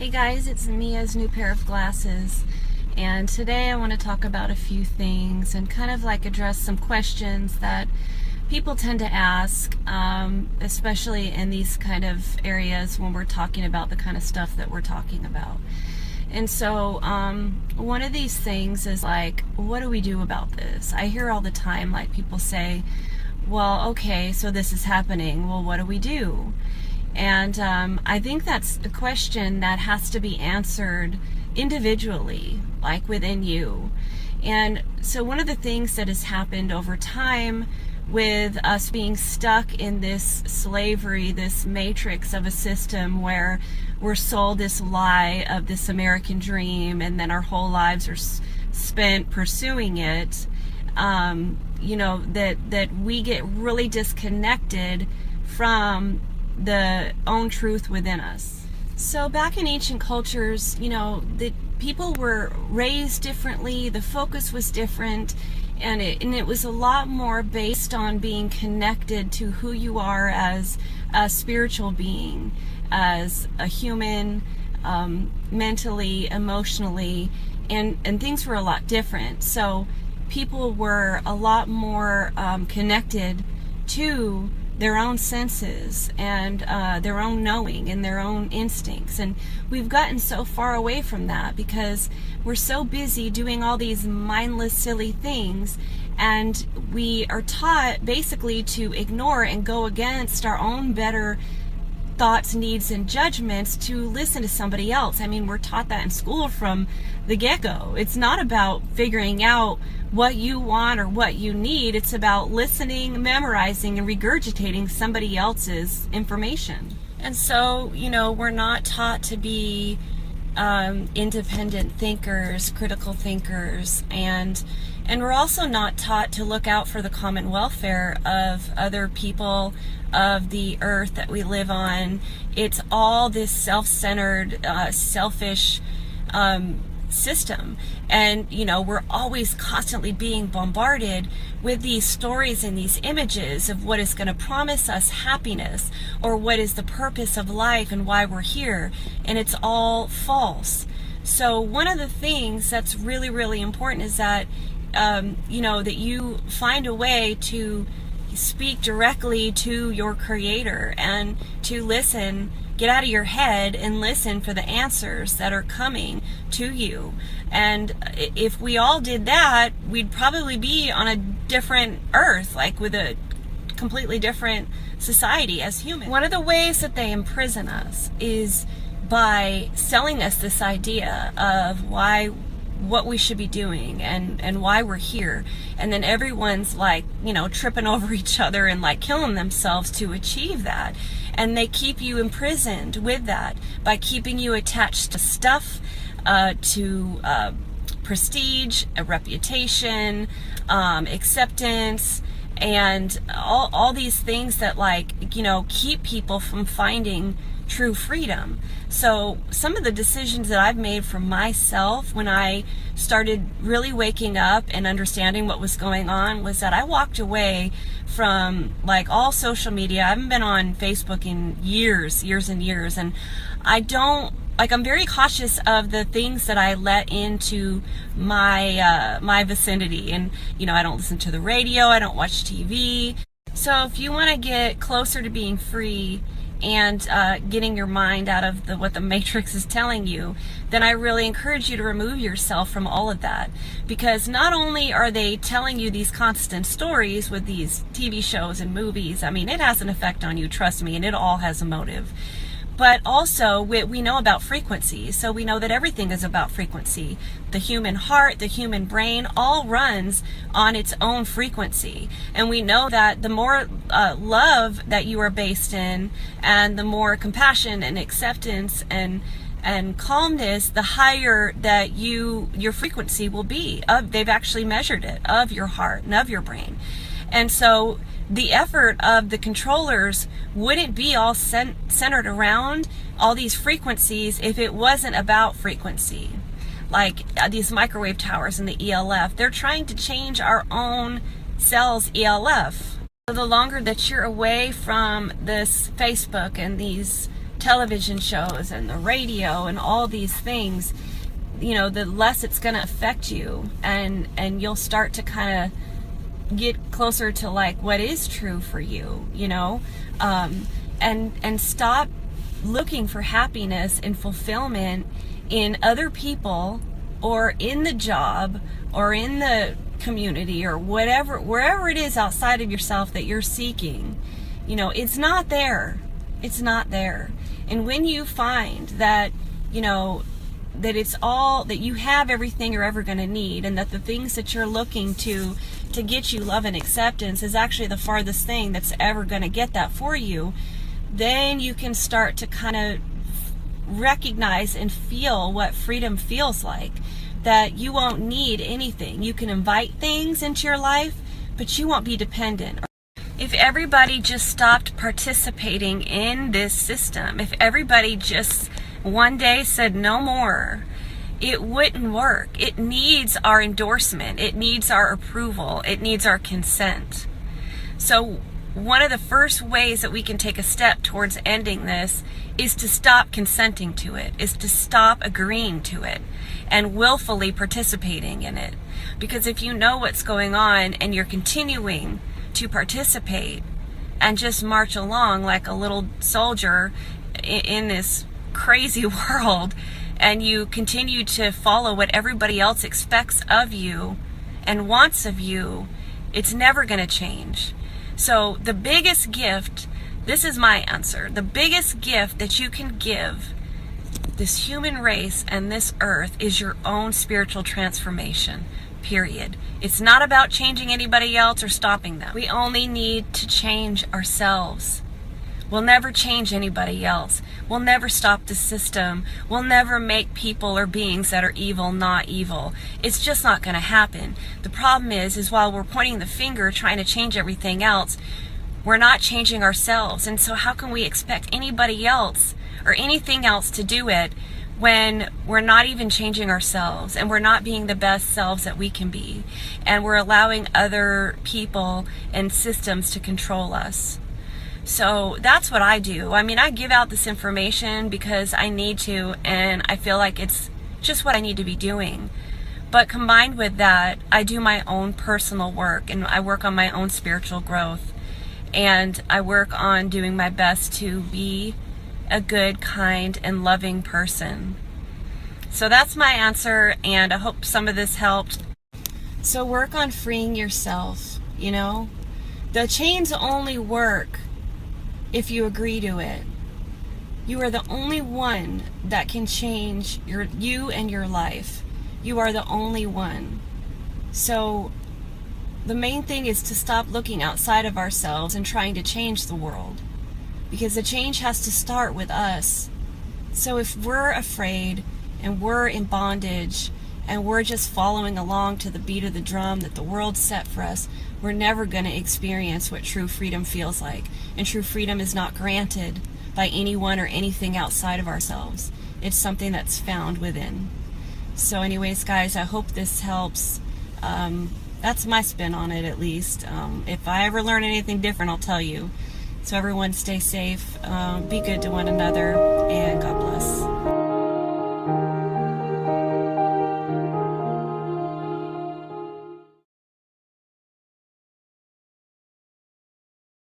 Hey guys, it's Mia's new pair of glasses, and today I want to talk about a few things and kind of like address some questions that people tend to ask, especially in these kind of areas when we're talking about the kind of stuff that we're talking about. And so one of these things is like, what do we do about this? I hear all the time like people say, well, okay, so this is happening, well, what do we do? And I think that's a question that has to be answered individually, like within you. And so one of the things that has happened over time with us being stuck in this slavery, this matrix of a system where we're sold this lie of this American dream, and then our whole lives are spent pursuing it, you know, that we get really disconnected from the own truth within us. So back in ancient cultures, you know, the people were raised differently, the focus was different, and it was a lot more based on being connected to who you are as a spiritual being, as a human, mentally, emotionally, and things were a lot different. So people were a lot more connected to their own senses and their own knowing and their own instincts. And we've gotten so far away from that because we're so busy doing all these mindless, silly things, and we are taught basically to ignore and go against our own better thoughts, needs, and judgments to listen to somebody else. I mean, we're taught that in school from the get-go. It's not about figuring out what you want or what you need. It's about listening, memorizing, and regurgitating somebody else's information. And so, you know, we're not taught to be independent thinkers, critical thinkers, and we're also not taught to look out for the common welfare of other people, of the earth that we live on. It's all this self-centered, selfish system. And, you know, we're always constantly being bombarded with these stories and these images of what is going to promise us happiness, or what is the purpose of life and why we're here. And it's all false. So one of the things that's really, really important is that, you know, that you find a way to speak directly to your creator and to listen, get out of your head and listen for the answers that are coming to you. And if we all did that, we'd probably be on a different earth, like with a completely different society as humans. One of the ways that they imprison us is by selling us this idea of what we should be doing and why we're here. And then everyone's like, you know, tripping over each other and like killing themselves to achieve that. And they keep you imprisoned with that by keeping you attached to stuff, to prestige, a reputation, acceptance, and all these things that, like, you know, keep people from finding true freedom. So some of the decisions that I've made for myself when I started really waking up and understanding what was going on was that I walked away from like all social media. I haven't been on Facebook in years and years, and I'm very cautious of the things that I let into my my vicinity. And, you know, I don't listen to the radio, I don't watch TV. So if you want to get closer to being free and getting your mind out of what the matrix is telling you, then I really encourage you to remove yourself from all of that. Because not only are they telling you these constant stories with these TV shows and movies, I mean, it has an effect on you, trust me, and it all has a motive. But also, we know about frequency, so we know that everything is about frequency. The human heart, the human brain, all runs on its own frequency. And we know that the more love that you are based in, and the more compassion and acceptance and calmness, the higher that your frequency will be. They've actually measured it, of your heart and of your brain. And so the effort of the controllers wouldn't be all centered around all these frequencies if it wasn't about frequency. Like these microwave towers and the ELF, they're trying to change our own cells' ELF. So the longer that you're away from this Facebook and these television shows and the radio and all these things, you know, the less it's going to affect you, and you'll start to kind of get closer to like what is true for you, you know, and stop looking for happiness and fulfillment in other people or in the job or in the community or whatever, wherever it is outside of yourself that you're seeking. You know, it's not there. It's not there. And when you find that, you know, that it's all, that you have everything you're ever going to need, and that the things that you're looking to get you love and acceptance is actually the farthest thing that's ever going to get that for you, then you can start to kind of recognize and feel what freedom feels like. That you won't need anything. You can invite things into your life, but you won't be dependent. If everybody just stopped participating in this system, if everybody just one day said no more, it wouldn't work. It needs our endorsement. It needs our approval. It needs our consent. So one of the first ways that we can take a step towards ending this is to stop consenting to it, is to stop agreeing to it and willfully participating in it. Because if you know what's going on and you're continuing to participate and just march along like a little soldier in this crazy world, and you continue to follow what everybody else expects of you and wants of you, it's never going to change. So the biggest gift, this is my answer, the biggest gift that you can give this human race and this earth is your own spiritual transformation, period. It's not about changing anybody else or stopping them. We only need to change ourselves. We'll never change anybody else. We'll never stop the system. We'll never make people or beings that are evil not evil. It's just not going to happen. The problem is while we're pointing the finger trying to change everything else, we're not changing ourselves. And so how can we expect anybody else or anything else to do it when we're not even changing ourselves, and we're not being the best selves that we can be, and we're allowing other people and systems to control us? So that's what I do. I mean, I give out this information because I need to, and I feel like it's just what I need to be doing. But combined with that, I do my own personal work, and I work on my own spiritual growth, and I work on doing my best to be a good, kind, and loving person. So that's my answer, and I hope some of this helped. So work on freeing yourself, you know? The chains only work if you agree to it. You are the only one that can change you and your life. You are the only one. So the main thing is to stop looking outside of ourselves and trying to change the world, because the change has to start with us. So if we're afraid and we're in bondage and we're just following along to the beat of the drum that the world set for us, we're never going to experience what true freedom feels like. And true freedom is not granted by anyone or anything outside of ourselves. It's something that's found within. So anyways, guys, I hope this helps. That's my spin on it, at least. If I ever learn anything different, I'll tell you. So everyone stay safe, be good to one another, and God bless.